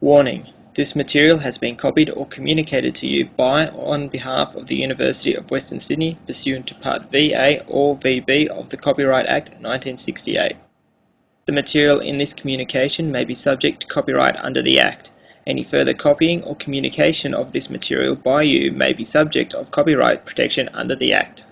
Warning: this material has been copied or communicated to you by or on behalf of the University of Western Sydney pursuant to Part VA or VB of the Copyright Act 1968. The material in this communication may be subject to copyright under the Act. Any further copying or communication of this material by you may be subject of copyright protection under the Act.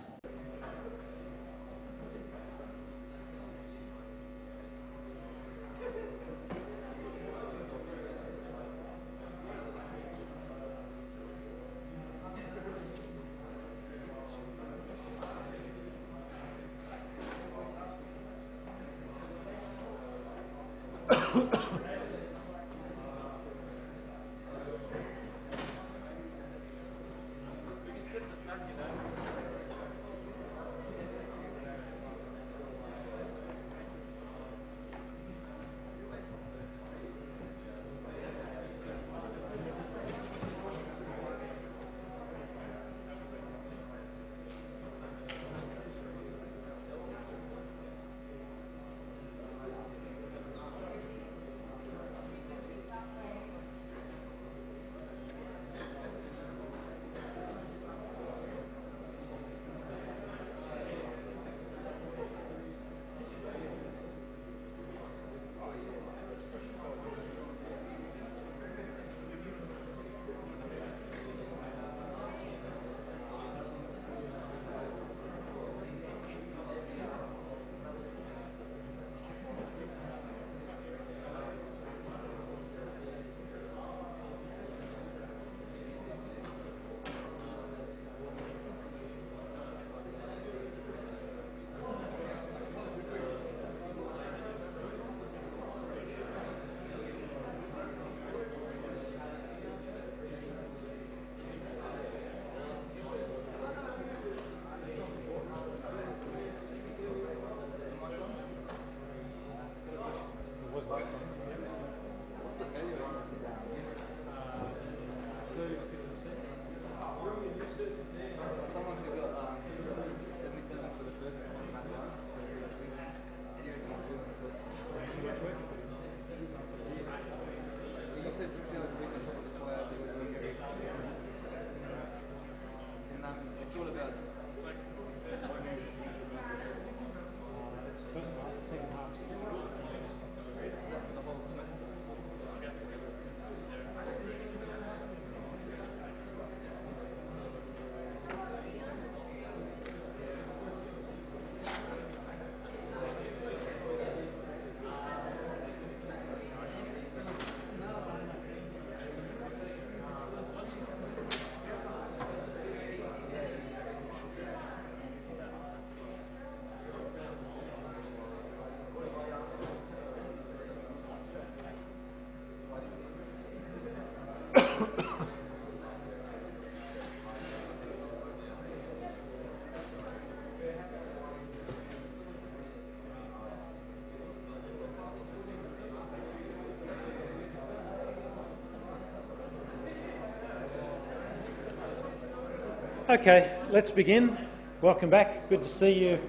Okay, let's begin. Welcome back. Good to see you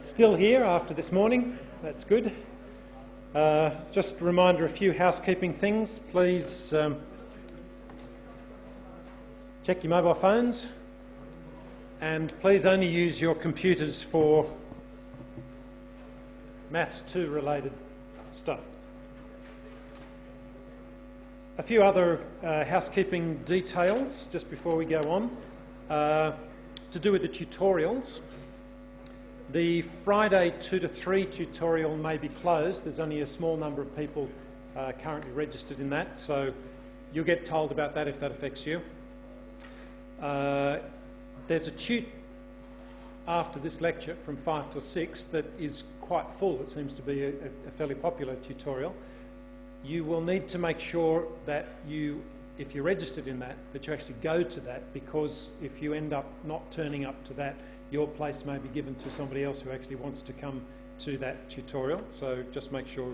still here after this morning. That's good. Just a reminder, a few housekeeping things. Please check your mobile phones and please only use your computers for Maths 2 related stuff. A few other housekeeping details just before we go on. To do with the tutorials. The Friday 2 to 3 tutorial may be closed. There's only a small number of people currently registered in that, so you'll get told about that if that affects you. There's a tute after this lecture from 5 till 6 that is quite full. It seems to be a fairly popular tutorial. You will need to make sure that if you're registered in that you actually go to that, because if you end up not turning up to that, your place may be given to somebody else who actually wants to come to that tutorial. So just make sure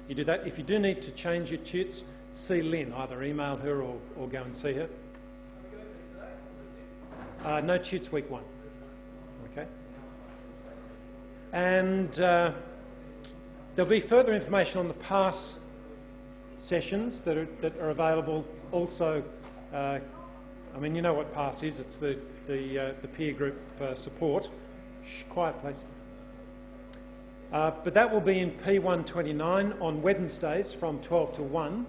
you do that. If you do need to change your tutes, see Lynn. Either email her or go and see her. No tutes week 1. Okay. And there'll be further information on the pass sessions that are available. Also, I mean, you know what PASS is. It's the peer group support. Shh, quiet, please. But that will be in P129 on Wednesdays from 12 to 1.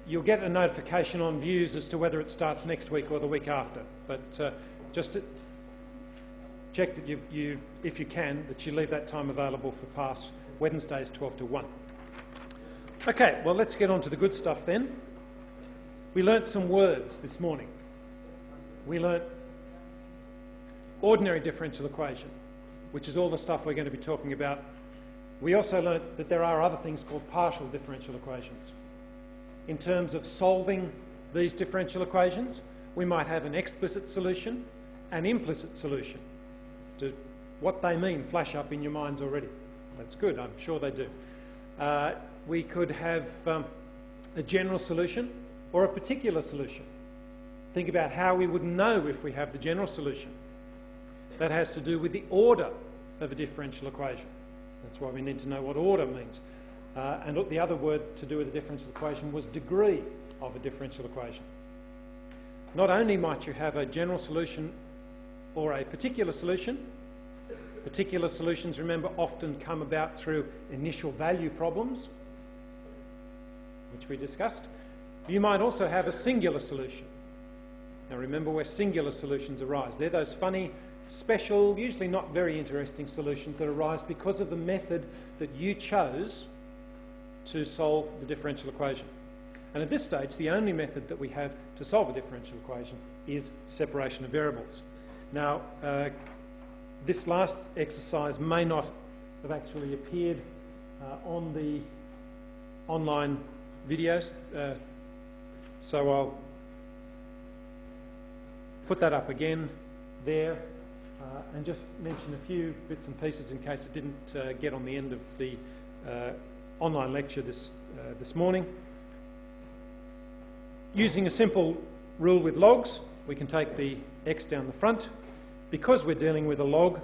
You'll get a notification on Views as to whether it starts next week or the week after. But just to check that if you can, that you leave that time available for PASS Wednesdays 12 to 1. Okay, well, let's get on to the good stuff then. We learnt some words this morning. We learnt ordinary differential equation, which is all the stuff we're going to be talking about. We also learnt that there are other things called partial differential equations. In terms of solving these differential equations, we might have an explicit solution, an implicit solution. Do what they mean flash up in your minds already? That's good, I'm sure they do. We could have a general solution or a particular solution. Think about how we would know if we have the general solution. That has to do with the order of a differential equation. That's why we need to know what order means. And the other word to do with a differential equation was degree of a differential equation. Not only might you have a general solution or a particular solution. Particular solutions, remember, often come about through initial value problems, which we discussed. You might also have a singular solution. Now remember where singular solutions arise. They're those funny, special, usually not very interesting solutions that arise because of the method that you chose to solve the differential equation. And at this stage, the only method that we have to solve a differential equation is separation of variables. Now, this last exercise may not have actually appeared on the online videos, so I'll put that up again there and just mention a few bits and pieces in case it didn't get on the end of the online lecture this morning. Using a simple rule with logs, we can take the x down the front. Because we're dealing with a log,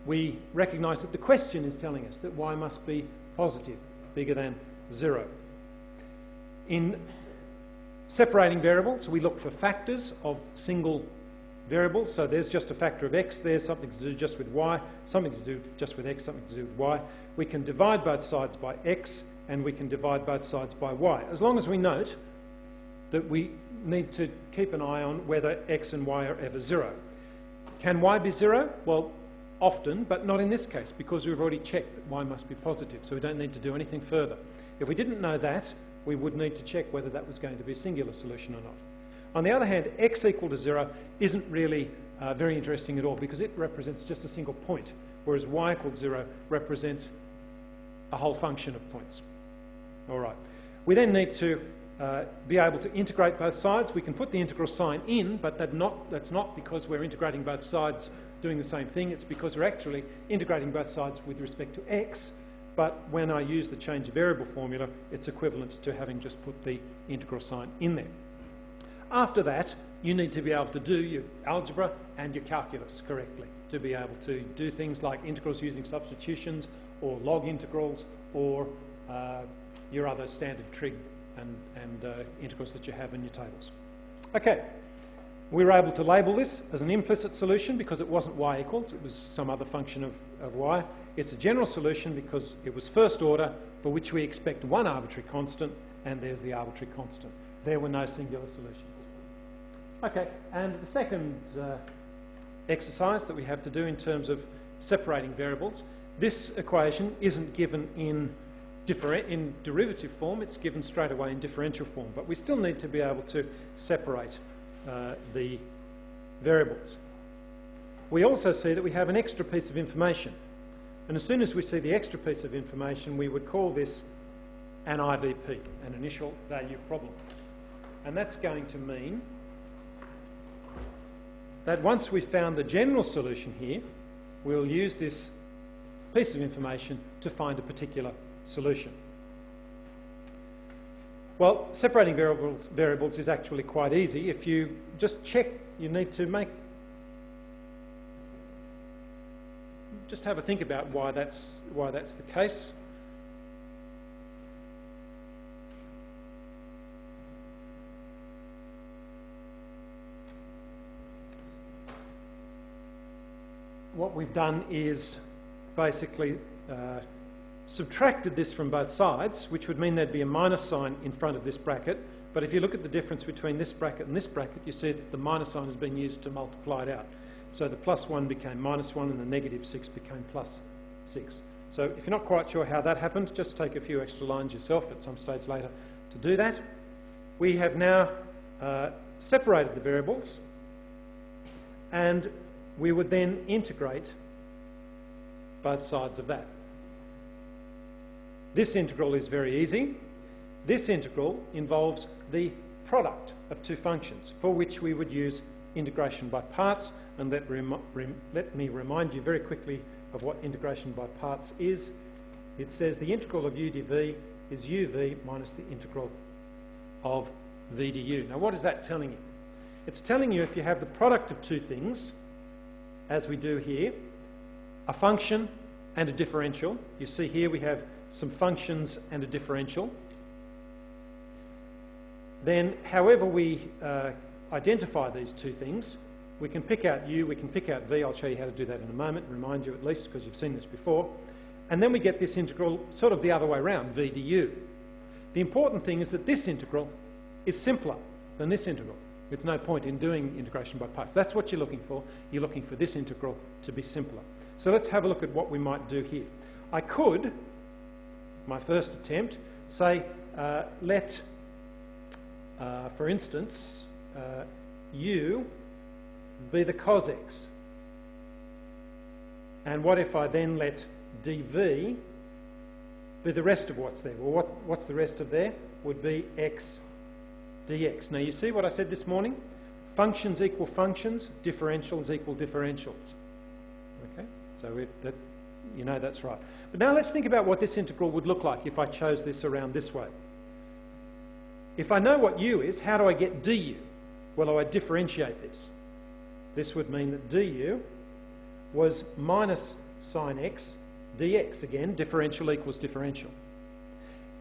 we recognise that the question is telling us that y must be positive, bigger than 0. In separating variables, we look for factors of single variables. So there's just a factor of x, there's something to do just with y, something to do just with x, something to do with y. We can divide both sides by x, and we can divide both sides by y, as long as we note that we need to keep an eye on whether x and y are ever 0. Can y be 0? Well, often, but not in this case, because we've already checked that y must be positive, so we don't need to do anything further. If we didn't know that, we would need to check whether that was going to be a singular solution or not. On the other hand, x equal to 0 isn't really very interesting at all, because it represents just a single point, whereas y equals 0 represents a whole function of points. All right. We then need to be able to integrate both sides. We can put the integral sign in, but that's not because we're integrating both sides doing the same thing. It's because we're actually integrating both sides with respect to x, but when I use the change of variable formula, it's equivalent to having just put the integral sign in there. After that, you need to be able to do your algebra and your calculus correctly, to be able to do things like integrals using substitutions, or log integrals, or your other standard trig and integrals that you have in your tables. Okay, we were able to label this as an implicit solution because it wasn't y equals, it was some other function of y. It's a general solution because it was first order, for which we expect one arbitrary constant, and there's the arbitrary constant. There were no singular solutions. Okay, and the second exercise that we have to do in terms of separating variables, this equation isn't given in derivative form, it's given straight away in differential form, but we still need to be able to separate the variables. We also see that we have an extra piece of information, and as soon as we see the extra piece of information, we would call this an IVP, an initial value problem. And that's going to mean that once we've found the general solution here, we'll use this piece of information to find a particular solution. Well, separating variables is actually quite easy. If you just check, you need to just have a think about why that's the case. what we've done is basically subtracted this from both sides, which would mean there'd be a minus sign in front of this bracket. But if you look at the difference between this bracket and this bracket, you see that the minus sign has been used to multiply it out. So the +1 became -1 and the -6 became +6. So if you're not quite sure how that happened, just take a few extra lines yourself at some stage later to do that. We have now separated the variables, and we would then integrate both sides of that. This integral is very easy. This integral involves the product of two functions, for which we would use integration by parts. And let me remind you very quickly of what integration by parts is. It says the integral of u dv is uv minus the integral of v du. Now, what is that telling you? It's telling you if you have the product of two things, as we do here, a function and a differential. You see here we have some functions and a differential. Then, however we identify these two things, we can pick out u, we can pick out v. I'll show you how to do that in a moment, remind you at least, because you've seen this before. And then we get this integral sort of the other way around, v du. The important thing is that this integral is simpler than this integral. There's no point in doing integration by parts. That's what you're looking for. You're looking for this integral to be simpler. So let's have a look at what we might do here. I could, my first attempt, say let, for instance, u be the cos x. And what if I then let dv be the rest of what's there? Well, what's the rest of there? Would be x dx. Now, you see what I said this morning? Functions equal functions, differentials equal differentials. Okay, so you know that's right. But now let's think about what this integral would look like if I chose this around this way. If I know what u is, how do I get du? Well, I differentiate this. This would mean that du was minus sine x dx. Again, differential equals differential.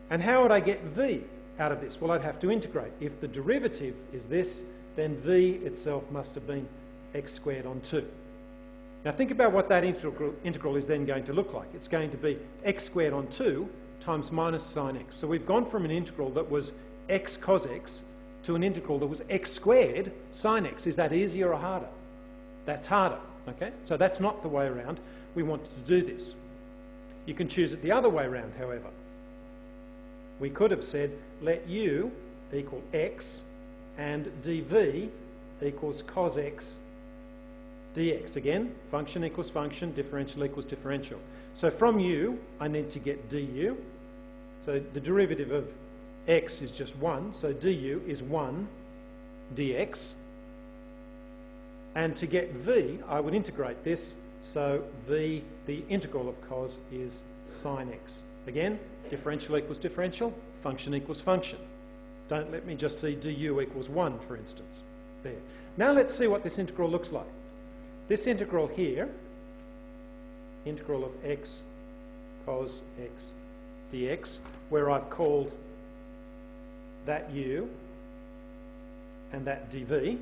And how would I get v out of this? Well, I'd have to integrate. If the derivative is this, then v itself must have been x squared on 2. Now think about what that integral is then going to look like. It's going to be x squared on 2 times minus sine x. So we've gone from an integral that was x cos x to an integral that was x squared sine x. Is that easier or harder? That's harder. Okay? So that's not the way around. We wanted to do this. You can choose it the other way around, however. We could have said let u equal x and dv equals cos x dx. Again, function equals function, differential equals differential. So from u, I need to get du. So the derivative of x is just 1, so du is 1 dx. And to get v, I would integrate this, so v, the integral of cos, is sine x. Again, differential equals differential, function equals function. Don't let me just see du equals 1, for instance. There. Now let's see what this integral looks like. This integral here, integral of x cos x dx, where I've called that u and that dv,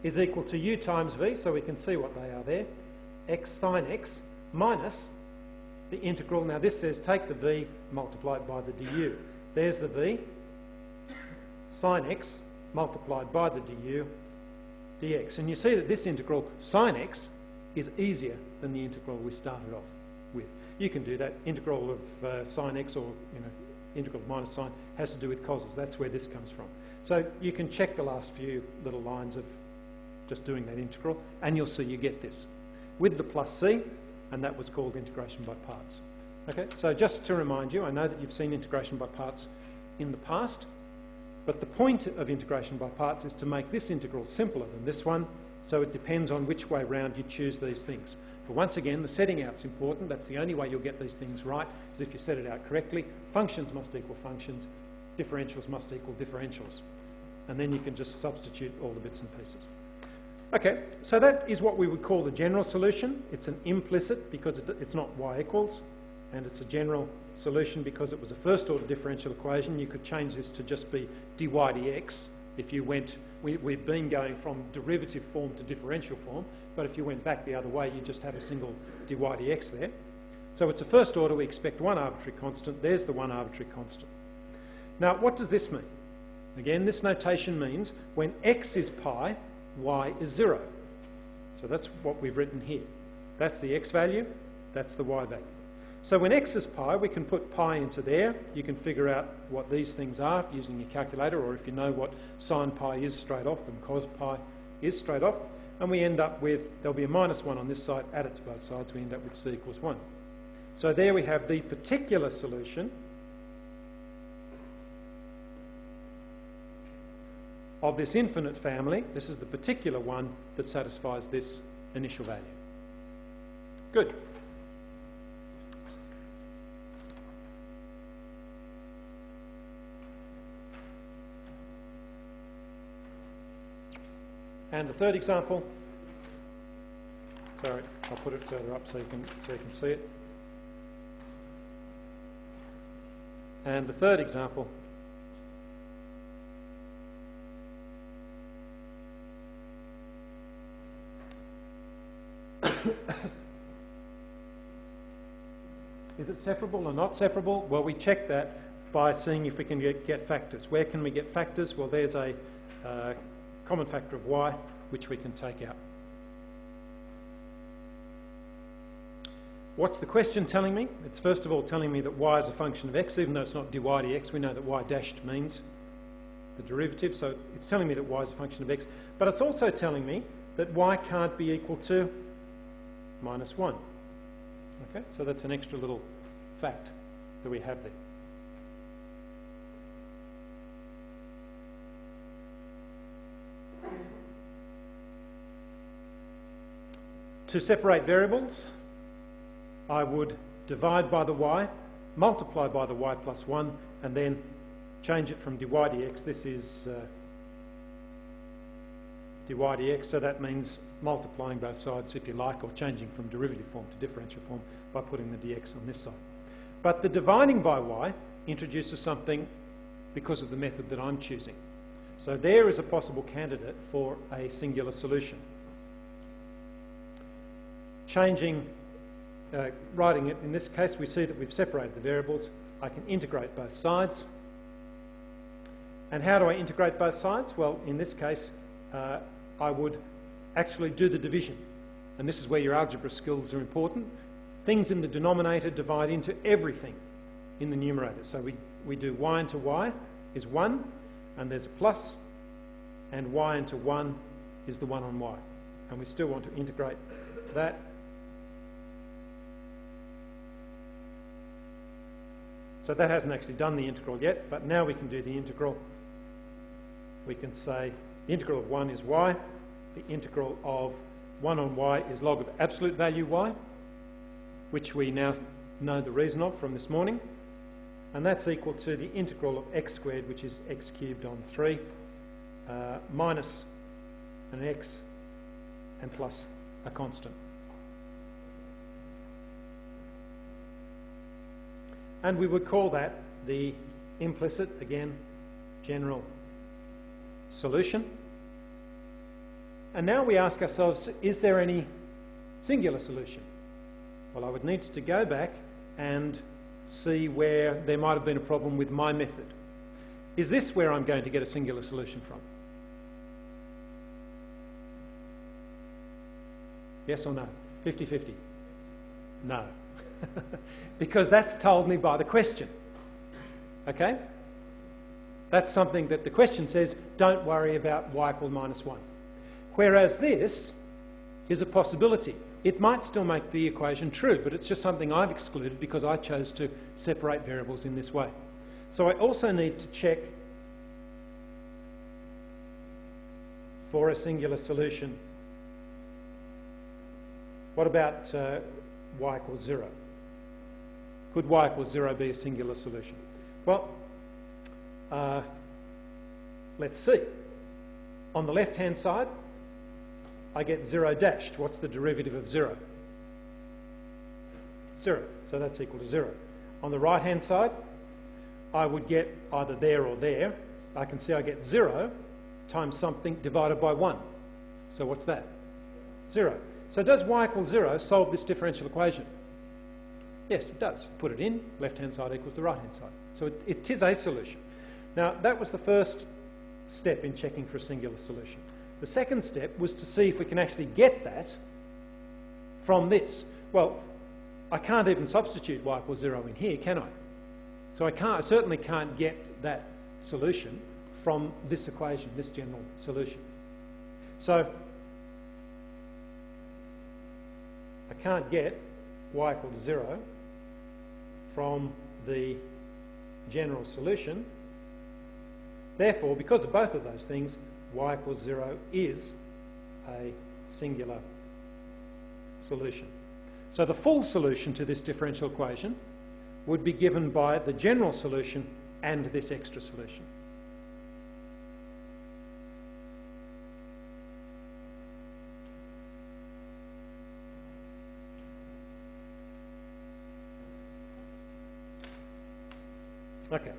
is equal to u times v, so we can see what they are there, x sine x minus the integral. Now this says take the v, multiplied by the du. There's the v, sine x multiplied by the du dx. And you see that this integral sine x is easier than the integral we started off with. You can do that. Integral of sine x, or integral of minus sine, has to do with causes. That's where this comes from. So you can check the last few little lines of just doing that integral, and you'll see you get this with the plus c, and that was called integration by parts. Okay, so just to remind you, I know that you've seen integration by parts in the past, but the point of integration by parts is to make this integral simpler than this one, so it depends on which way round you choose these things. But once again, the setting out's important. That's the only way you'll get these things right, is if you set it out correctly. Functions must equal functions, differentials must equal differentials, and then you can just substitute all the bits and pieces. Okay, so that is what we would call the general solution. It's an implicit because it's not y equals, and it's a general solution because it was a first order differential equation. You could change this to just be dy dx If you went, we've been going from derivative form to differential form, but if you went back the other way, you just have a single dy dx there. So it's a first order, we expect one arbitrary constant. There's the one arbitrary constant. Now, what does this mean? Again, this notation means when x is pi, y is 0. So that's what we've written here. That's the x value, that's the y value. So when x is pi, we can put pi into there. You can figure out what these things are using your calculator, or if you know what sine pi is straight off and cos pi is straight off. And we end up with, there'll be a -1 on this side, add it to both sides, we end up with c equals 1. So there we have the particular solution of this infinite family. This is the particular one that satisfies this initial value. Good. And the third example, sorry, I'll put it further up so you can see it. And the third example is it separable or not separable? Well, we check that by seeing if we can get factors. Where can we get factors? Well, there's a common factor of y, which we can take out. What's the question telling me? It's first of all telling me that y is a function of x, even though it's not dy dx. We know that y dashed means the derivative, so it's telling me that y is a function of x. But it's also telling me that y can't be equal to -1. Okay, so that's an extra little fact that we have there. To separate variables, I would divide by the y, multiply by the y plus 1, and then change it from dy dx. This is dy dx, so that means multiplying both sides, if you like, or changing from derivative form to differential form by putting the dx on this side. But the dividing by y introduces something because of the method that I'm choosing. So there is a possible candidate for a singular solution. Writing it in this case, we see that we've separated the variables. I can integrate both sides. And how do I integrate both sides? Well, in this case, I would actually do the division. And this is where your algebra skills are important. Things in the denominator divide into everything in the numerator. So we do y into y is 1, and there's a plus, and y into 1 is the 1 on y. And we still want to integrate that. So that hasn't actually done the integral yet, but now we can do the integral. We can say the integral of 1 is y, the integral of 1 on y is log of absolute value y, which we now know the reason of from this morning, and that's equal to the integral of x squared, which is x cubed on 3, minus an x and plus a constant. And we would call that the implicit, again, general solution. And now we ask ourselves, is there any singular solution? Well, I would need to go back and see where there might have been a problem with my method. Is this where I'm going to get a singular solution from? Yes or no? 50-50? No. Because that's told me by the question. Okay? That's something that the question says, don't worry about y equal -1. Whereas this is a possibility. It might still make the equation true, but it's just something I've excluded because I chose to separate variables in this way. So I also need to check for a singular solution. What about y equals 0? Could y equals 0 be a singular solution? Well, let's see. On the left-hand side, I get 0 dashed. What's the derivative of 0? 0. So that's equal to 0. On the right-hand side, I would get either there or there. I can see I get 0, times something divided by 1. So what's that? 0. So does y equals 0 solve this differential equation? Yes, it does. Put it in, left-hand side equals the right-hand side. So it is a solution. Now, that was the first step in checking for a singular solution. The second step was to see if we can actually get that from this. Well, I can't even substitute y equals 0 in here, can I? So I certainly can't get that solution from this equation, this general solution. So I can't get y equal to 0 from the general solution. Therefore, because of both of those things, y equals 0 is a singular solution. So the full solution to this differential equation would be given by the general solution and this extra solution. Okay.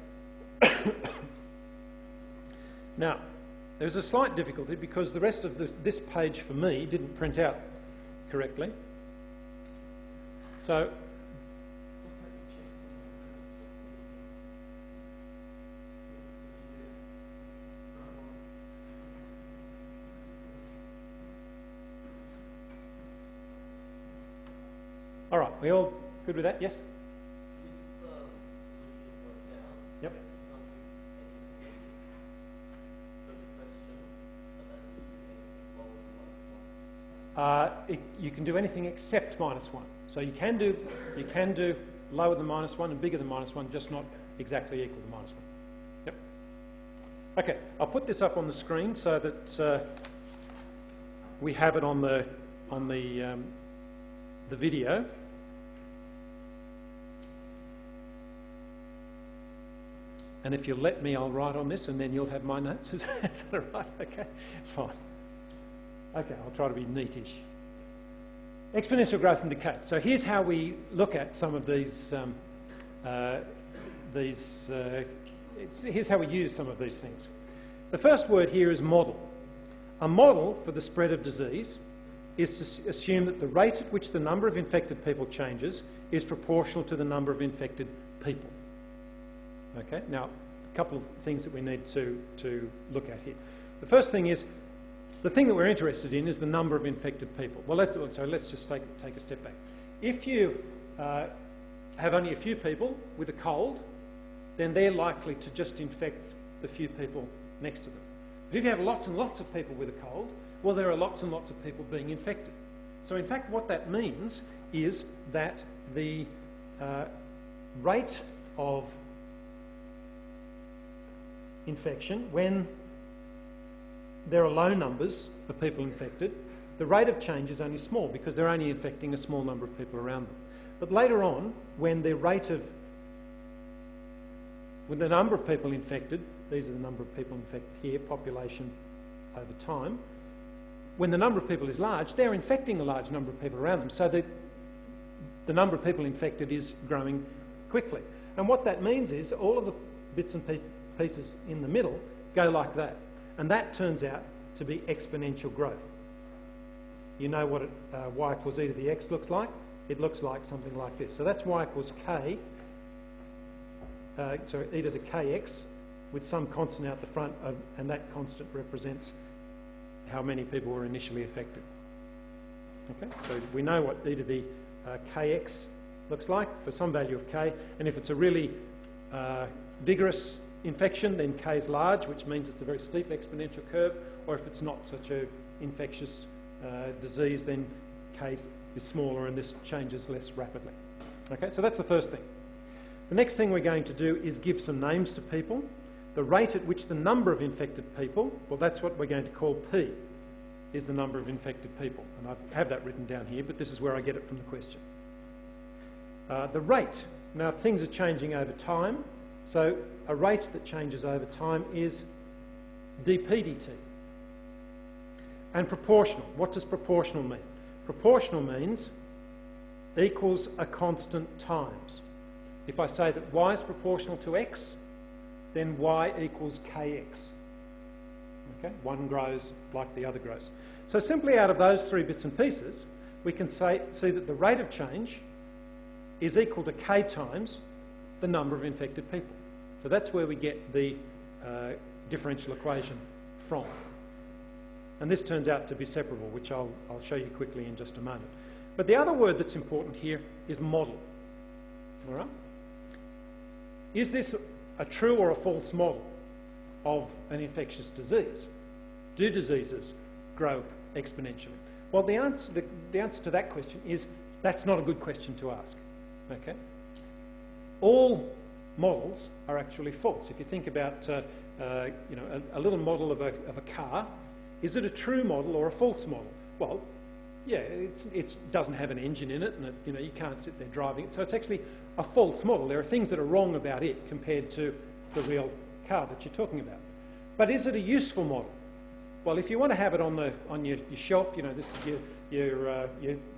Now, there's a slight difficulty because the rest of this page for me didn't print out correctly. So, all right, we all good with that? Yes? Yep. You can do anything except -1. So you can do lower than -1 and bigger than -1, just not exactly equal to -1. Yep. Okay, I'll put this up on the screen so that we have it on the video. And if you'll let me, I'll write on this and then you'll have my notes. Is that all right? Okay, fine. Okay, I'll try to be neatish. Exponential growth and decay. So here's how we look at some of these. Here's how we use some of these things. The first word here is model. A model for the spread of disease is to assume that the rate at which the number of infected people changes is proportional to the number of infected people. Okay. Now, a couple of things that we need to look at here. The first thing is, the thing that we're interested in is the number of infected people. Well, let's just take a step back. If you have only a few people with a cold, then they're likely to just infect the few people next to them. But if you have lots and lots of people with a cold, well, there are lots and lots of people being infected. So in fact, what that means is that the rate of infection, when there are low numbers of people infected, the rate of change is only small because they're only infecting a small number of people around them. But later on, when the number of people infected, these are the number of people infected here, population over time, when the number of people is large, they're infecting a large number of people around them. So the number of people infected is growing quickly. And what that means is all of the bits and pieces in the middle go like that. And that turns out to be exponential growth. You know what y equals e to the x looks like? It looks like something like this. So that's y equals k, e to the kx, with some constant out the front, and that constant represents how many people were initially affected. Okay, so we know what e to the kx looks like for some value of k, and if it's a really vigorous infection, then k is large, which means it's a very steep exponential curve, or if it's not such an infectious disease, then k is smaller and this changes less rapidly. Okay, so that's the first thing. The next thing we're going to do is give some names to people. The rate at which the number of infected people, well, that's what we're going to call P, is the number of infected people. And I have that written down here, but this is where I get it from the question. The rate. Now, things are changing over time, so a rate that changes over time is dp/dt. And proportional. What does proportional mean? Proportional means equals a constant times. If I say that y is proportional to x, then y equals kx. Okay? One grows like the other grows. So simply out of those three bits and pieces, we can see that the rate of change is equal to k times the number of infected people. So that's where we get the differential equation from. And this turns out to be separable, which I'll show you quickly in just a moment. But the other word that's important here is model. All right? Is this a true or a false model of an infectious disease? Do diseases grow exponentially? Well, the answer to that question is that's not a good question to ask. Okay? All models are actually false. If you think about a little model of a car, is it a true model or a false model? Well, yeah, it doesn't have an engine in it, and you can't sit there driving it. So it's actually a false model. There are things that are wrong about it compared to the real car that you're talking about. But is it a useful model? Well, if you want to have it on your shelf, this is your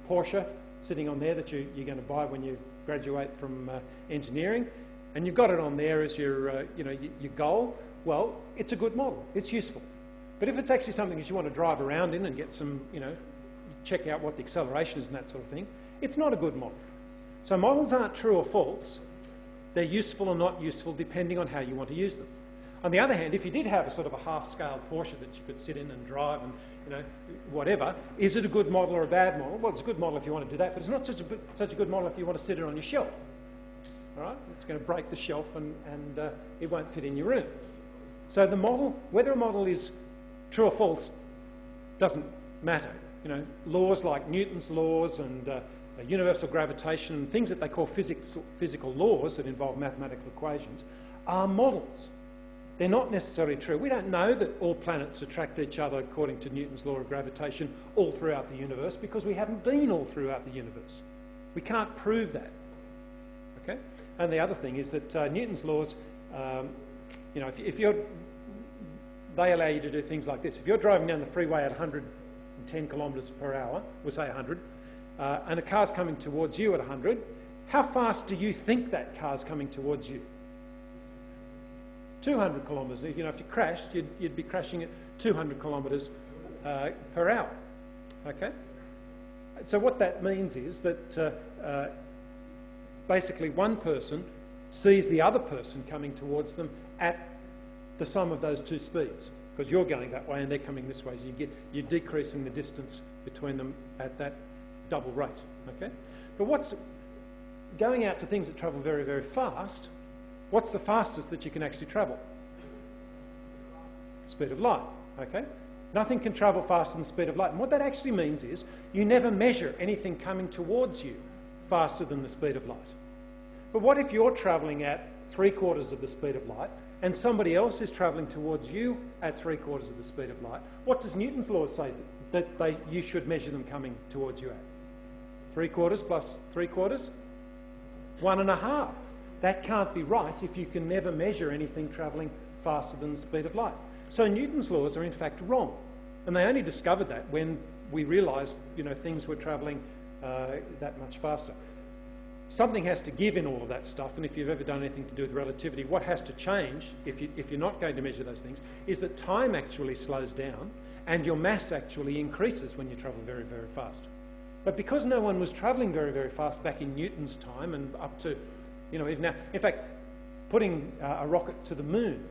Porsche sitting on there that you're going to buy when you graduate from engineering, and you've got it on there as your goal. Well, it's a good model. It's useful. But if it's actually something that you want to drive around in and get some, check out what the acceleration is and that sort of thing, it's not a good model. So models aren't true or false. They're useful or not useful depending on how you want to use them. On the other hand, if you did have a sort of a half-scale Porsche that you could sit in and drive and, whatever, is it a good model or a bad model? Well, it's a good model if you want to do that, but it's not such a good model if you want to sit it on your shelf. All right? It's going to break the shelf and it won't fit in your room. So the model, whether a model is true or false, doesn't matter. Laws like Newton's laws and universal gravitation and things that they call physical laws that involve mathematical equations are models. They're not necessarily true. We don't know that all planets attract each other according to Newton's law of gravitation all throughout the universe because we haven't been all throughout the universe. We can't prove that. Okay? And the other thing is that Newton's laws, they allow you to do things like this. If you're driving down the freeway at 110 kilometres per hour, we'll say 100, and a car's coming towards you at 100, how fast do you think that car's coming towards you? 200 kilometres. If you crashed, you'd be crashing at 200 kilometres per hour. Okay? So what that means is that basically one person sees the other person coming towards them at the sum of those two speeds, because you're going that way and they're coming this way. So you're decreasing the distance between them at that double rate. Okay? But what's going out to things that travel very, very fast? What's the fastest that you can actually travel? Speed of light. Okay? Nothing can travel faster than the speed of light. And what that actually means is you never measure anything coming towards you faster than the speed of light. But what if you're travelling at 3/4 of the speed of light and somebody else is travelling towards you at 3/4 of the speed of light? What does Newton's law say that you should measure them coming towards you at? 3/4 plus 3/4? 1.5. That can't be right if you can never measure anything travelling faster than the speed of light. So Newton's laws are in fact wrong. And they only discovered that when we realised, things were travelling that much faster. Something has to give in all of that stuff, and if you've ever done anything to do with relativity, what has to change, if you're not going to measure those things, is that time actually slows down and your mass actually increases when you travel very, very fast. But because no one was travelling very, very fast back in Newton's time and up to, even now, in fact, putting a rocket to the moon,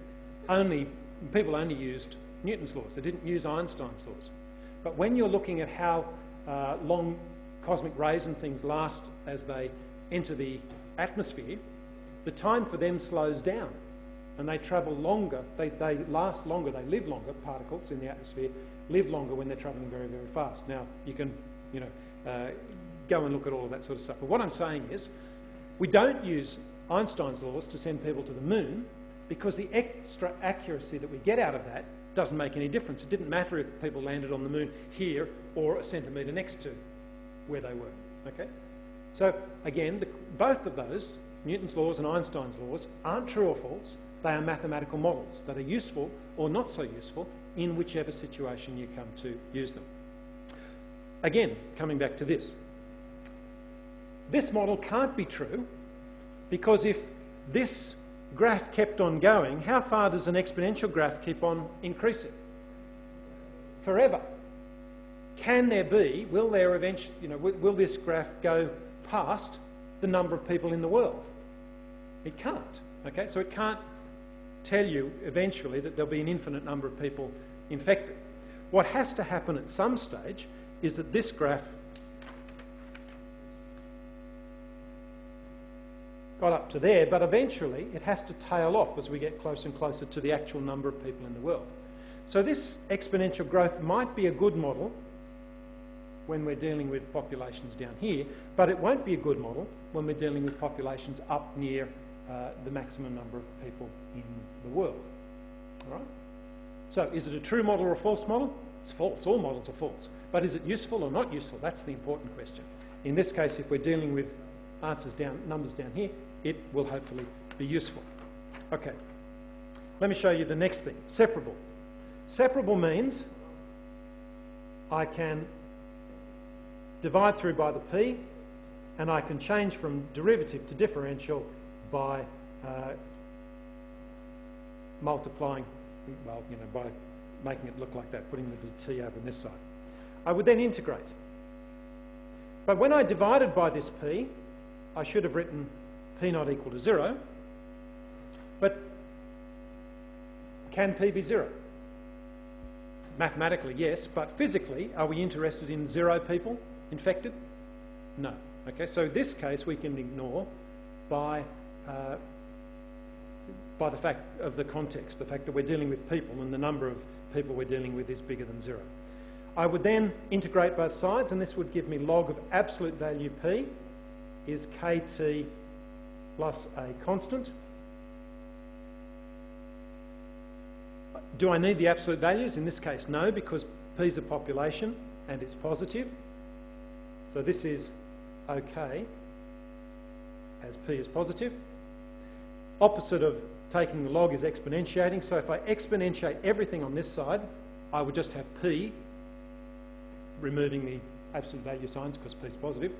people only used Newton's laws. They didn't use Einstein's laws. But when you're looking at how long cosmic rays and things last as they enter the atmosphere, the time for them slows down and they travel longer, they last longer, they live longer, particles in the atmosphere live longer when they're travelling very, very fast. Now, you can, go and look at all of that sort of stuff. But what I'm saying is, we don't use Einstein's laws to send people to the moon because the extra accuracy that we get out of that doesn't make any difference. It didn't matter if people landed on the moon here or a centimetre next to where they were. Okay? So again, both of those, Newton's laws and Einstein's laws, aren't true or false. They are mathematical models that are useful or not so useful in whichever situation you come to use them. Again, coming back to this. This model can't be true because if this graph kept on going, how far does an exponential graph keep on increasing? forever. Can there be, will there eventually, will this graph go past the number of people in the world? It can't, okay? So it can't tell you eventually that there'll be an infinite number of people infected. What has to happen at some stage is that this graph got up to there, but eventually it has to tail off as we get closer and closer to the actual number of people in the world. So this exponential growth might be a good model when we're dealing with populations down here, but it won't be a good model when we're dealing with populations up near the maximum number of people in the world. All right? So is it a true model or a false model? It's false. All models are false. But is it useful or not useful? That's the important question. In this case, if we're dealing with numbers down here, it will hopefully be useful. Okay. Let me show you the next thing. Separable. Separable means I can divide through by the p, and I can change from derivative to differential by multiplying, well, by making it look like that, putting the t over on this side. I would then integrate. But when I divided by this p, I should have written p not equal to 0, but can p be 0? Mathematically, yes, but physically, are we interested in 0 people infected? No. Okay, so this case we can ignore by the fact of the context, the fact that we're dealing with people and the number of people we're dealing with is bigger than 0. I would then integrate both sides, and this would give me log of absolute value p is kt plus a constant. Do I need the absolute values? In this case, no, because p is a population and it's positive. So this is okay as p is positive. Opposite of taking the log is exponentiating. So if I exponentiate everything on this side, I would just have p, removing the absolute value signs because p is positive.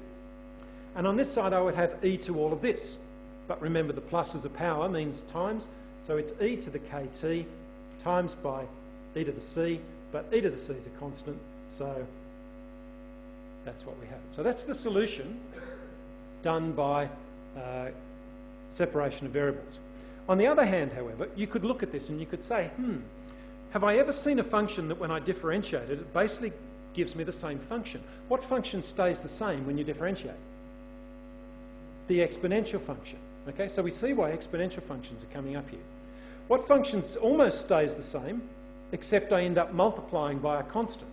And on this side, I would have e to all of this. But remember, the plus as a power means times. So it's e to the kt times by e to the c, but e to the c is a constant, so that's what we have. So that's the solution done by separation of variables. On the other hand, however, you could look at this and you could say, have I ever seen a function that when I differentiate it, it basically gives me the same function? What function stays the same when you differentiate? The exponential function. Okay, so we see why exponential functions are coming up here. What function almost stays the same, except I end up multiplying by a constant?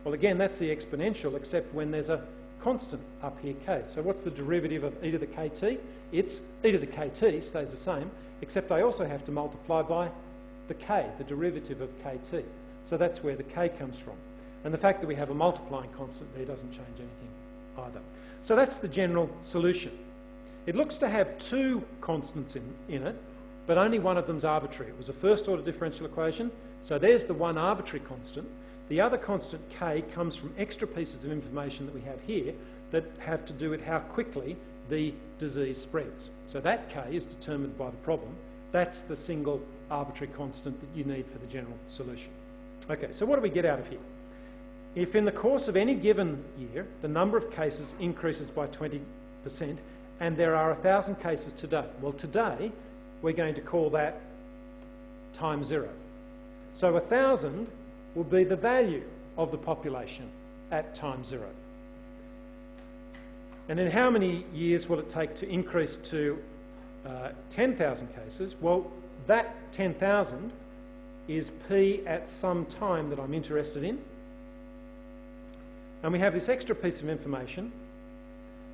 Well, again, that's the exponential, except when there's a constant up here, k. So what's the derivative of e to the kt? It's e to the kt stays the same, except I also have to multiply by the k, the derivative of kt. So that's where the k comes from. And the fact that we have a multiplying constant there doesn't change anything either. So that's the general solution. It looks to have two constants in it, but only one of them's arbitrary. It was a first order differential equation, so there's the one arbitrary constant. The other constant k comes from extra pieces of information that we have here that have to do with how quickly the disease spreads. So that k is determined by the problem. That's the single arbitrary constant that you need for the general solution. Okay, so what do we get out of here? If in the course of any given year the number of cases increases by 20% and there are 1,000 cases today, well, today we're going to call that times 0. So 1,000 will be the value of the population at time 0. And in how many years will it take to increase to 10,000 cases? Well, that 10,000 is p at some time that I'm interested in. And we have this extra piece of information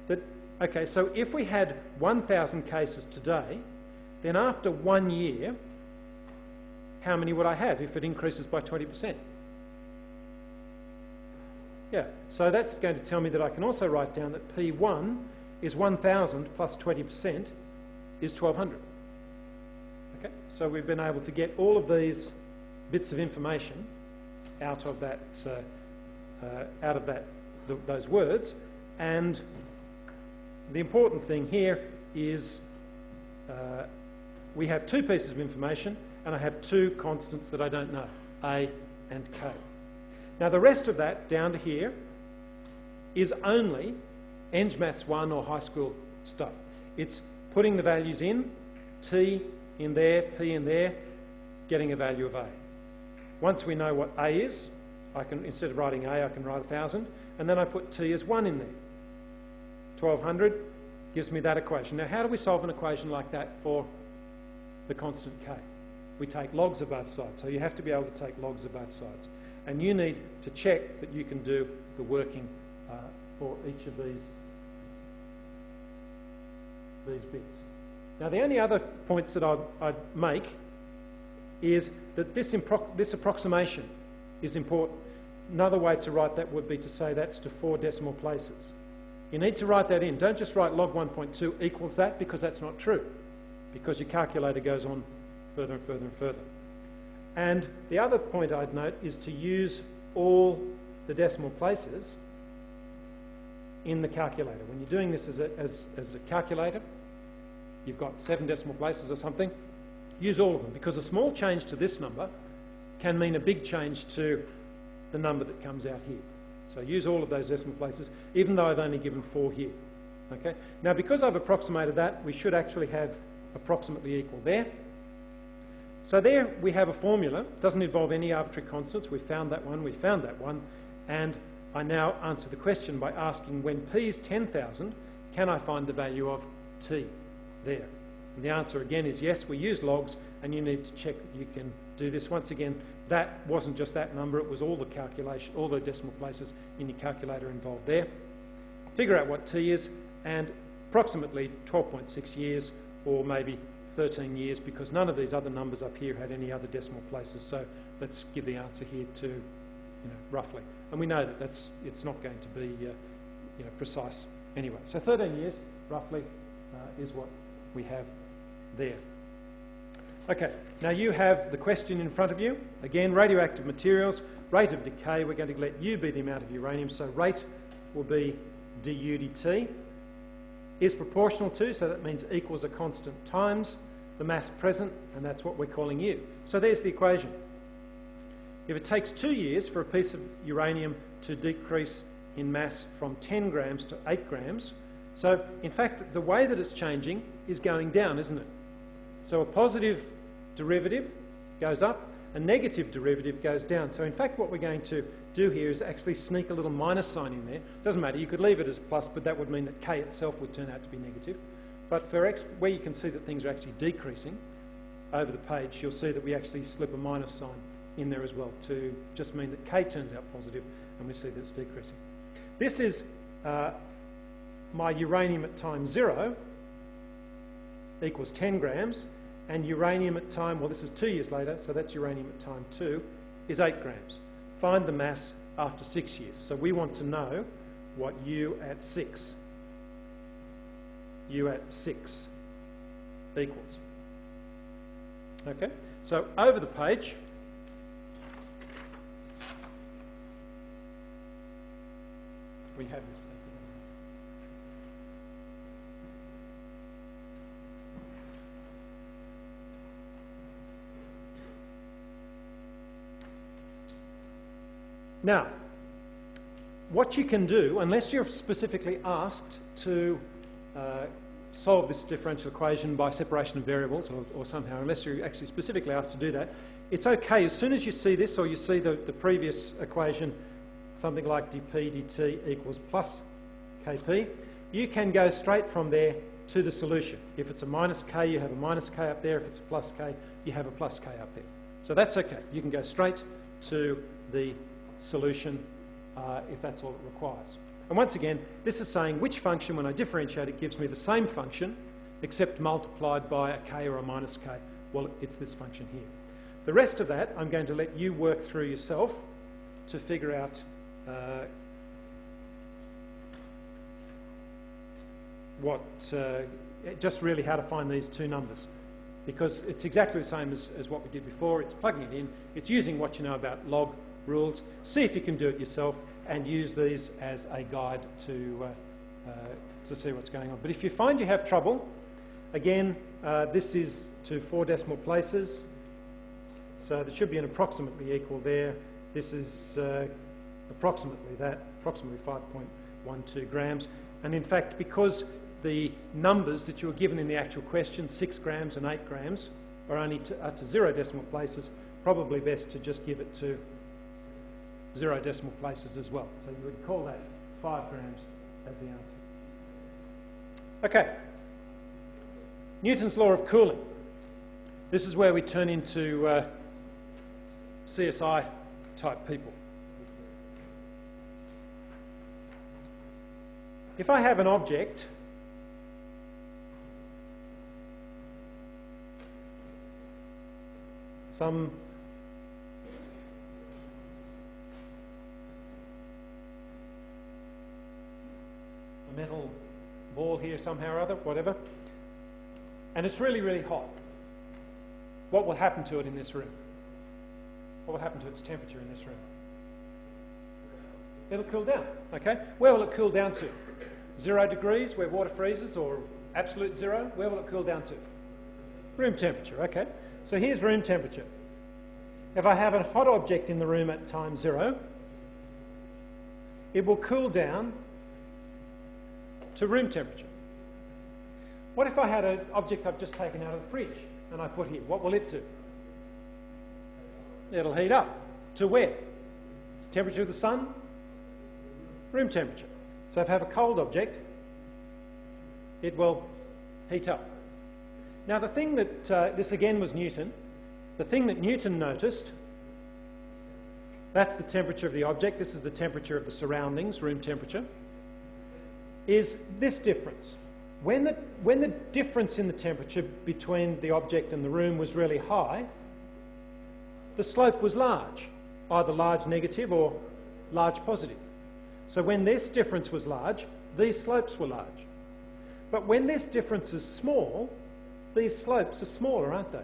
that, okay, so if we had 1,000 cases today, then after 1 year, how many would I have if it increases by 20%? Yeah, so that's going to tell me that I can also write down that P1 is 1,000 plus 20% is 1,200. Okay, so we've been able to get all of these bits of information out of that, those words, and the important thing here is we have two pieces of information and I have two constants that I don't know, A and K. Now the rest of that down to here is only Eng Maths 1 or high school stuff. It's putting the values in, t in there, p in there, getting a value of a. Once we know what a is, I can, instead of writing a, I can write 1,000, and then I put t as 1 in there. 1,200 gives me that equation. Now how do we solve an equation like that for the constant k? We take logs of both sides, so you have to be able to take logs of both sides. And you need to check that you can do the working for each of these bits. Now the only other points that I'd make is that this approximation is important. Another way to write that would be to say that's to 4 decimal places. You need to write that in. Don't just write log 1.2 equals that, because that's not true, because your calculator goes on further and further and further. And the other point I'd note is to use all the decimal places in the calculator. When you're doing this as a calculator, you've got 7 decimal places or something, use all of them, because a small change to this number can mean a big change to the number that comes out here. So use all of those decimal places, even though I've only given 4 here. Okay? Now because I've approximated that, we should actually have approximately equal there. So there we have a formula. It doesn't involve any arbitrary constants. We found that one, we found that one, and I now answer the question by asking, when p is 10,000, can I find the value of t there? And the answer again is yes. We use logs, and you need to check that you can do this. Once again, that wasn't just that number, it was all the calculation, all the decimal places in your calculator involved there. Figure out what t is, and approximately 12.6 years, or maybe 13 years, because none of these other numbers up here had any other decimal places. So let's give the answer here to, roughly. And we know that it's not going to be, precise anyway. So 13 years, roughly, is what we have there. Okay, now you have the question in front of you. Again, radioactive materials, rate of decay, we're going to let U be the amount of uranium, so rate will be du dt. Is proportional to, so that means equals a constant times the mass present, and that's what we're calling U. So there's the equation. If it takes 2 years for a piece of uranium to decrease in mass from 10 grams to 8 grams, so in fact the way that it's changing is going down, isn't it? So a positive derivative goes up, a negative derivative goes down. So in fact what we're going to do here is actually sneak a little minus sign in there. Doesn't matter, you could leave it as plus, but that would mean that k itself would turn out to be negative. But for x, where you can see that things are actually decreasing over the page, you'll see that we actually slip a minus sign in there as well to just mean that k turns out positive, and we see that it's decreasing. This is my uranium at time 0 equals 10 grams, and uranium at time, well this is 2 years later, so that's uranium at time 2, is 8 grams. Find the mass after 6 years. So we want to know what U at 6 equals. Okay, so over the page, we have this thing. Now, what you can do, unless you're specifically asked to solve this differential equation by separation of variables or somehow, unless you're actually specifically asked to do that, it's okay. As soon as you see this, or you see the previous equation, something like dp dt equals plus kp, you can go straight from there to the solution. If it's a minus k, you have a minus k up there. If it's a plus k, you have a plus k up there. So that's okay. You can go straight to the solution if that's all it requires. And once again, this is saying which function, when I differentiate it, gives me the same function except multiplied by a k or a minus k. Well, it's this function here. The rest of that I'm going to let you work through yourself to figure out just really how to find these two numbers, because it's exactly the same as what we did before. It's plugging it in, it's using what you know about log rules. See if you can do it yourself and use these as a guide to see what's going on. But if you find you have trouble, again, this is to 4 decimal places, so there should be an approximately equal there. This is approximately that, approximately 5.12 grams. And in fact, because the numbers that you were given in the actual question, 6 grams and 8 grams, are only to 0 decimal places, probably best to just give it to 0 decimal places as well. So you would call that 5 grams as the answer. Okay. Newton's law of cooling. This is where we turn into CSI type people. If I have an object some metal ball here somehow or other, whatever, and it's really, really hot, what will happen to it in this room? What will happen to its temperature in this room? It'll cool down, okay? Where will it cool down to? 0 degrees, where water freezes, or absolute 0? Where will it cool down to? Room temperature, okay? So here's room temperature. If I have a hot object in the room at time 0, it will cool down to room temperature. What if I had an object I've just taken out of the fridge and I put here? What will it do? It'll heat up. To where? Temperature of the sun? Room temperature. So if I have a cold object, it will heat up. Now the thing that, this again was Newton, the thing that Newton noticed, that's the temperature of the object, this is the temperature of the surroundings, room temperature, is this difference. When the difference in the temperature between the object and the room was really high, the slope was large, either large negative or large positive. So when this difference was large, these slopes were large. But when this difference is small, these slopes are smaller, aren't they?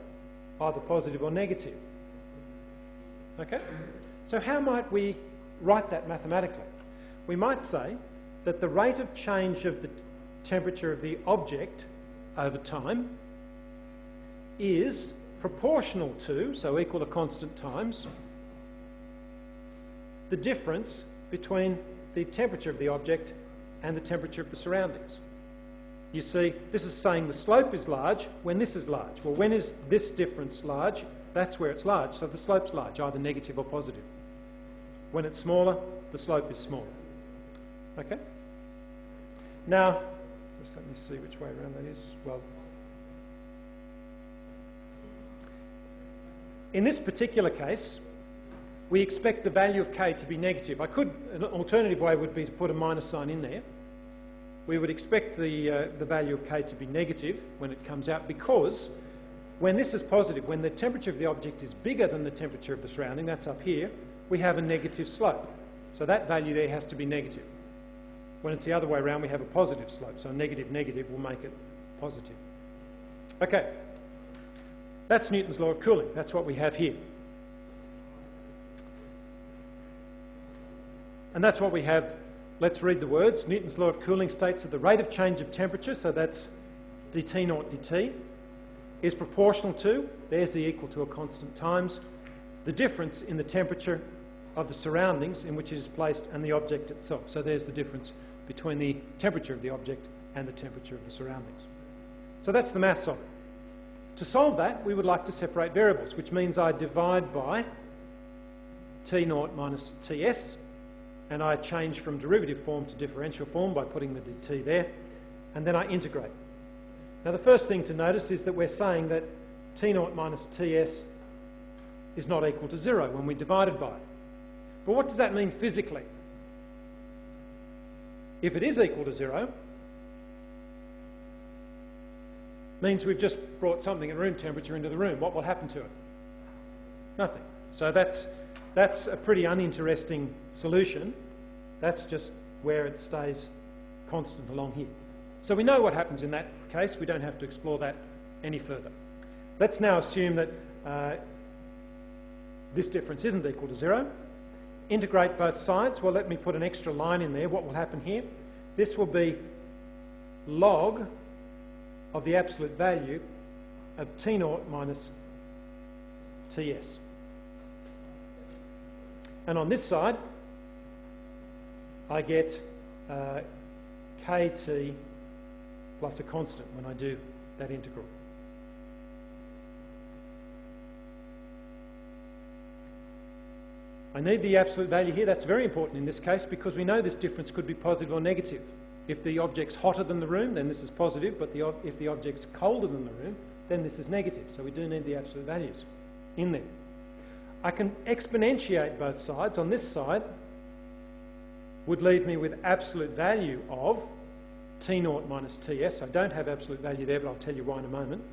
Either positive or negative. Okay? So how might we write that mathematically? We might say that the rate of change of the temperature of the object over time is proportional to, so equal to constant times, the difference between the temperature of the object and the temperature of the surroundings. You see, this is saying the slope is large when this is large. Well, when is this difference large? That's where it's large, so the slope's large, either negative or positive. When it's smaller, the slope is smaller. Okay? Now, just let me see which way around that is. Well, in this particular case, we expect the value of k to be negative. An alternative way would be to put a minus sign in there. We would expect the value of k to be negative when it comes out, because when this is positive, when the temperature of the object is bigger than the temperature of the surrounding, that's up here, we have a negative slope. So that value there has to be negative. When it's the other way around, we have a positive slope. So negative, negative will make it positive. Okay. That's Newton's law of cooling. That's what we have here. And that's what we have. Let's read the words. Newton's law of cooling states that the rate of change of temperature, so that's dt naught dt, is proportional to, there's the equal to a constant times, the difference in the temperature of the surroundings in which it is placed and the object itself. So there's the difference between the temperature of the object and the temperature of the surroundings. So that's the maths of it. To solve that, we would like to separate variables, which means I divide by T naught minus Ts, and I change from derivative form to differential form by putting the dt there, and then I integrate. Now the first thing to notice is that we're saying that T naught minus Ts is not equal to 0 when we divide it by it. But what does that mean physically? If it is equal to 0, means we've just brought something at room temperature into the room. What will happen to it? Nothing. So that's a pretty uninteresting solution. That's just where it stays constant along here. So we know what happens in that case. We don't have to explore that any further. Let's now assume that this difference isn't equal to 0. Integrate both sides. Well, let me put an extra line in there. What will happen here? This will be log of the absolute value of T naught minus Ts. And on this side, I get kt plus a constant when I do that integral. I need the absolute value here. That's very important in this case because we know this difference could be positive or negative. If the object's hotter than the room, then this is positive, but if the object's colder than the room, then this is negative. So we do need the absolute values in there. I can exponentiate both sides. On this side would leave me with absolute value of T0 minus Ts. I don't have absolute value there, but I'll tell you why in a moment.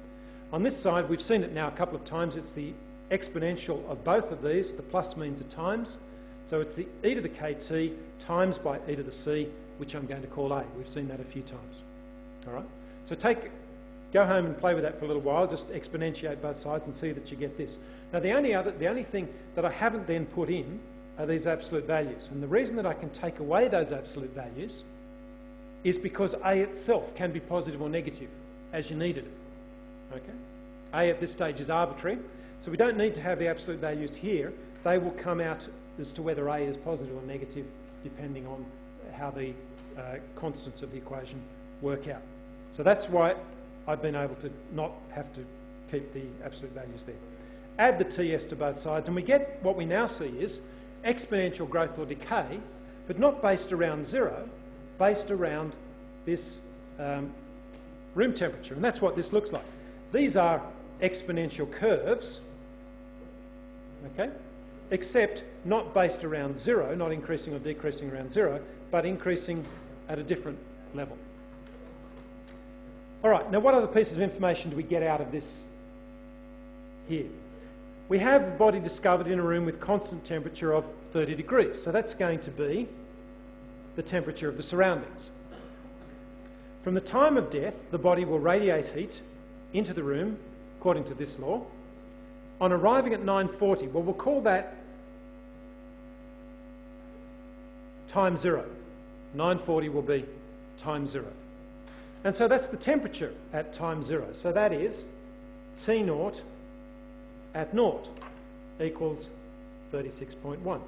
On this side, we've seen it now a couple of times. It's the exponential of both of these. The plus means a times. So it's the e to the kt times by e to the c, which I'm going to call a. We've seen that a few times. All right? So go home and play with that for a little while. Just exponentiate both sides and see that you get this. Now, the only thing that I haven't then put in are these absolute values. And the reason that I can take away those absolute values is because a itself can be positive or negative as you needed it. Okay? A at this stage is arbitrary. So we don't need to have the absolute values here. They will come out as to whether A is positive or negative depending on how the constants of the equation work out. So that's why I've been able to not have to keep the absolute values there. Add the Ts to both sides and we get what we now see is exponential growth or decay, but not based around zero, based around this room temperature. And that's what this looks like. These are exponential curves, okay, except not based around zero, not increasing or decreasing around zero, but increasing at a different level. All right, now what other pieces of information do we get out of this here? We have a body discovered in a room with constant temperature of 30 degrees, so that's going to be the temperature of the surroundings. From the time of death, the body will radiate heat into the room, according to this law. On arriving at 9:40, well, we'll call that time zero. 9:40 will be time zero. And so that's the temperature at time zero. So that is T0 at 0 equals 36.1.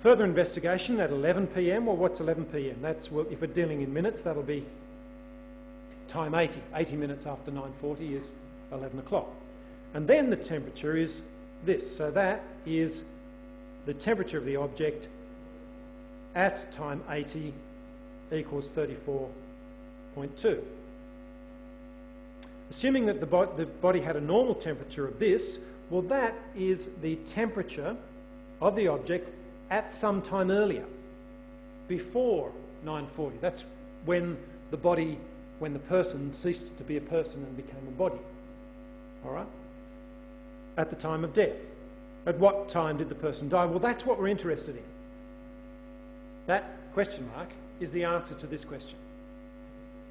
Further investigation at 11 p.m. Well, what's 11 p.m.? That's, well, if we're dealing in minutes, that'll be time 80. 80 minutes after 9:40 is 11 o'clock. And then the temperature is this. So that is the temperature of the object at time 80 equals 34.2. Assuming that the body had a normal temperature of this, well, that is the temperature of the object at some time earlier, before 9:40. That's when the person ceased to be a person and became a body. All right? At the time of death. At what time did the person die? Well, that's what we're interested in. That question mark is the answer to this question.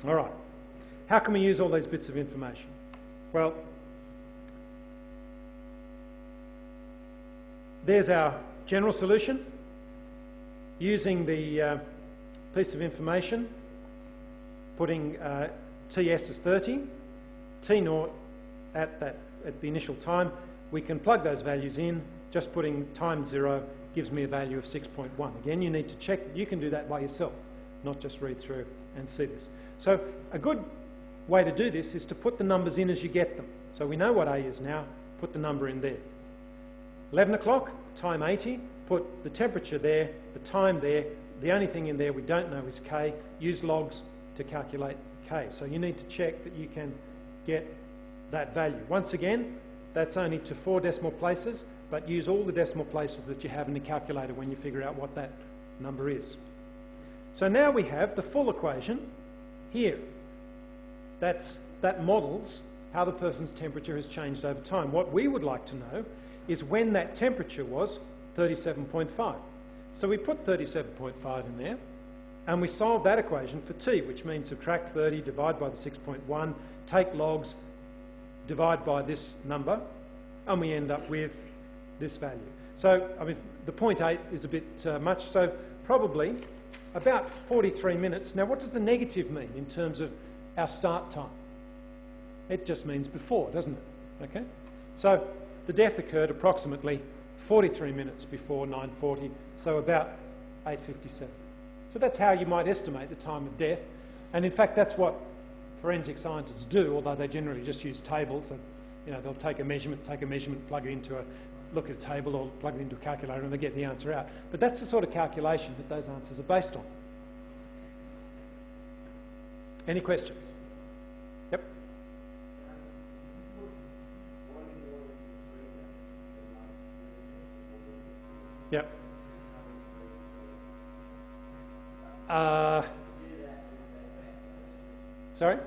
All right. How can we use all these bits of information? Well, there's our general solution using the piece of information, putting Ts as 30, T0 at the initial time. We can plug those values in. Just putting time 0 gives me a value of 6.1. Again, you need to check. You can do that by yourself, not just read through and see this. So a good way to do this is to put the numbers in as you get them. So we know what A is now. Put the number in there. 11 o'clock, time 80. Put the temperature there, the time there. The only thing in there we don't know is K. Use logs to calculate K. So you need to check that you can get that value. Once again, that's only to 4 decimal places, but use all the decimal places that you have in the calculator when you figure out what that number is. So now we have the full equation here. That models how the person's temperature has changed over time. What we would like to know is when that temperature was 37.5. So we put 37.5 in there, and we solve that equation for T, which means subtract 30, divide by the 6.1, take logs, divide by this number, and we end up with this value. So, I mean, the 0.8 is a bit much, so probably about 43 minutes. Now, what does the negative mean in terms of our start time? It just means before, doesn't it? Okay? So, the death occurred approximately 43 minutes before 9:40, so about 8:57. So that's how you might estimate the time of death. And in fact, that's what forensic scientists do, although they generally just use tables. You know, they'll take a measurement, plug it into look at a table or plug it into a calculator, and they get the answer out. But that's the sort of calculation that those answers are based on. Any questions? Yep. Yep. Sorry?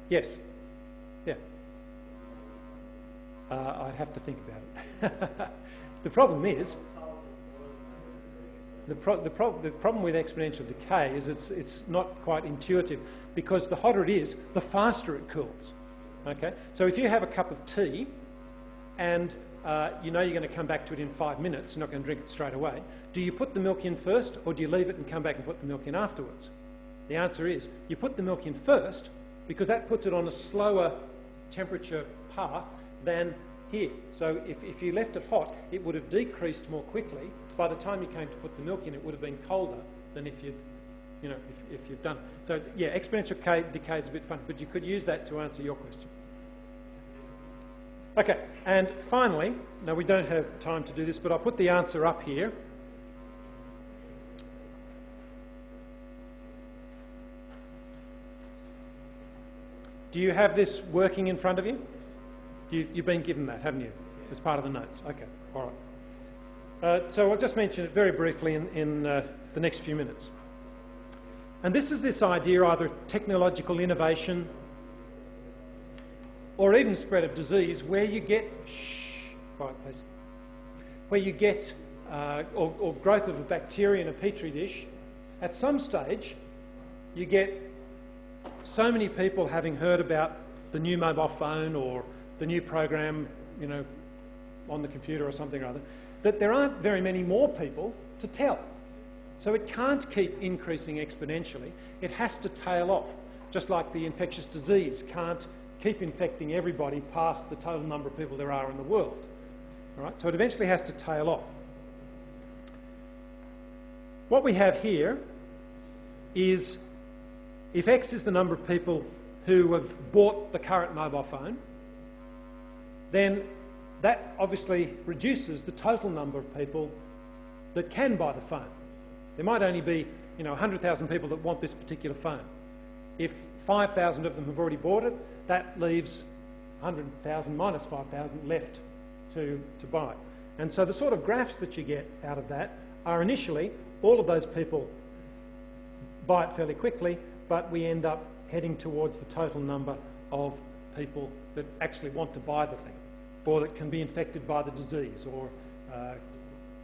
Yes. Yeah. I'd have to think about it. The problem is, the problem with exponential decay is it's not quite intuitive, because the hotter it is, the faster it cools. Okay? So if you have a cup of tea and you know you're going to come back to it in 5 minutes, you're not going to drink it straight away, do you put the milk in first, or do you leave it and come back and put the milk in afterwards? The answer is you put the milk in first, because that puts it on a slower temperature path than here. So if you left it hot, it would have decreased more quickly. By the time you came to put the milk in, it would have been colder than if you've done it. So yeah, exponential decay is a bit funny, but you could use that to answer your question. Okay, and finally, now we don't have time to do this, but I'll put the answer up here. Do you have this working in front of you? You've been given that, haven't you, as part of the notes? Okay, all right. So I'll just mention it very briefly in the next few minutes. And this idea, either technological innovation or even spread of disease, where you get, quiet please, where you get, or growth of a bacteria in a petri dish, at some stage you get so many people having heard about the new mobile phone or the new program, you know, on the computer or something or other, that there aren't very many more people to tell. So it can't keep increasing exponentially. It has to tail off, just like the infectious disease can't keep infecting everybody past the total number of people there are in the world. All right? So it eventually has to tail off. What we have here is, if X is the number of people who have bought the current mobile phone, then that obviously reduces the total number of people that can buy the phone. There might only be, 100,000 people that want this particular phone. If 5,000 of them have already bought it, that leaves 100,000 minus 5,000 left to buy. And so the sort of graphs that you get out of that are initially all of those people buy it fairly quickly, but we end up heading towards the total number of people that actually want to buy the thing, or that can be infected by the disease, or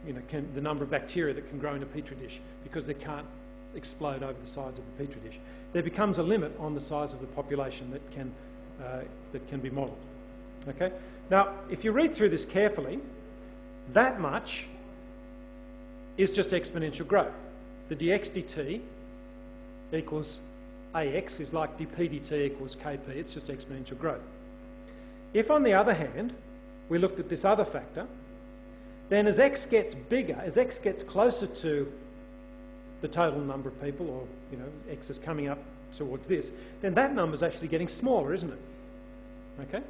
the number of bacteria that can grow in a petri dish, because they can't explode over the sides of the petri dish. There becomes a limit on the size of the population that can be modelled. Okay. Now, if you read through this carefully, that much is just exponential growth. The dx dt equals ax is like dp dt equals kp. It's just exponential growth. If, on the other hand, we looked at this other factor, then as x gets bigger, as x gets closer to the total number of people, or x is coming up towards this, then that number is actually getting smaller, isn't it? Okay?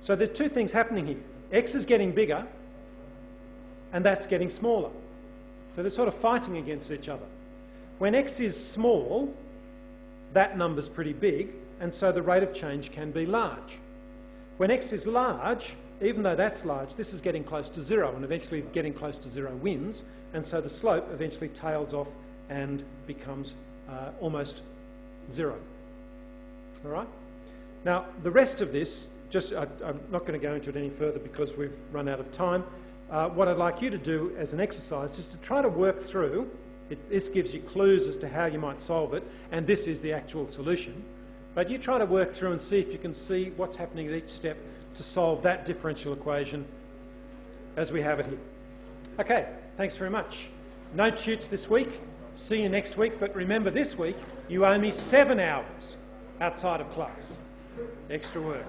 So there's two things happening here. X is getting bigger, and that's getting smaller. So they're sort of fighting against each other. When x is small, that number's pretty big, and so the rate of change can be large. When x is large, even though that's large, this is getting close to zero, and eventually getting close to zero wins, and so the slope eventually tails off and becomes almost zero. All right? Now, the rest of this, I'm not going to go into it any further because we've run out of time. What I'd like you to do as an exercise is to try to work through, this gives you clues as to how you might solve it, and this is the actual solution. But you try to work through and see if you can see what's happening at each step to solve that differential equation as we have it here. Okay, thanks very much. No tutes this week. See you next week. But remember, this week you owe me 7 hours outside of class. Extra work.